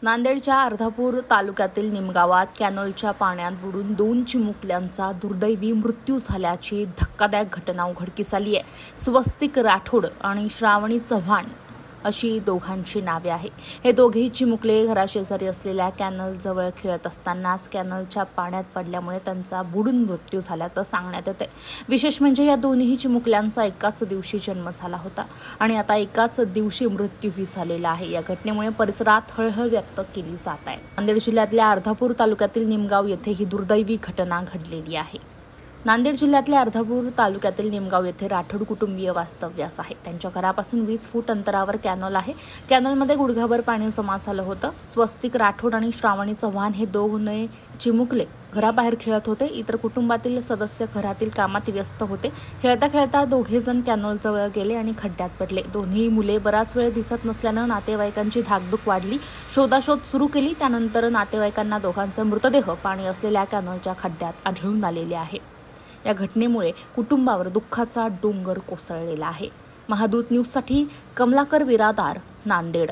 नांदेडच्या अर्धापूर तालुक्यातील निमगावात कॅनलच्या पाण्यात बुडून 2 चिमुकल्यांचा दुर्दैवी मृत्यू झाल्याची धक्कादायक घटना उघडकीस आली आहे। स्वस्तिक राठोड आणि श्रावणी चव्हाण अशी दोघांची नावे आहे। हे दोघेही चिमुकले घराशेजारी असलेल्या कॅनल जवळ खेळत असतानाच कॅनलच्या पाण्यात पडल्यामुळे त्यांचा बुडून मृत्यू झाल्याचं सांगण्यात येते। विशेष म्हणजे या दोन्ही चिमुकल्यांचा एकाच दिवशी जन्म झाला होता आणि आता एकाच दिवशी मृत्यूही झालेला आहे। या घटनेमुळे परिसरात हळहळ व्यक्त केली जात आहे। नांदेड जिल्ह्यातल्या अर्धापूर तालुक्यातील निमगाव येथे ही दुर्दैवी घटना घडलेली आहे। नांदेड जिल्ह्यातल्या अर्धापूर तालुक्यातील निमगाव येथे राठोड कुटुंबीय वास्तव्यास आहे। त्यांच्या घरापासून 20 फूट अंतरावर कॅनल आहे। कॅनलमध्ये गुडघाभर पाणी जमा झालं होतं। स्वस्तिक राठोड आणि श्रावणी चव्हाण हे दोघे चिमुकले घराबाहेर खेळत होते। इतर कुटुंबातील सदस्य घरातील कामात व्यस्त होते। खेळता खेळता दोघे जण कॅनल जवळ गेले आणि खड्ड्यात पडले। दोन्ही मुले बराच वेळ दिसत नसल्यानं नातेवाईकांची धाकधूक वाढली। शोधाशोध सुरू केली। त्यानंतर नातेवाईकांना दोघांचे मृतदेह पाणी असलेल्या कॅनलच्या खड्ड्यात आढळून आलेले आहे। या घटनेमुळे कुटुंबावर दुःखाचा डोंगर कोसळलेला आहे। महादूत न्यूजसाठी कमलाकर बिरादार, नांदेड।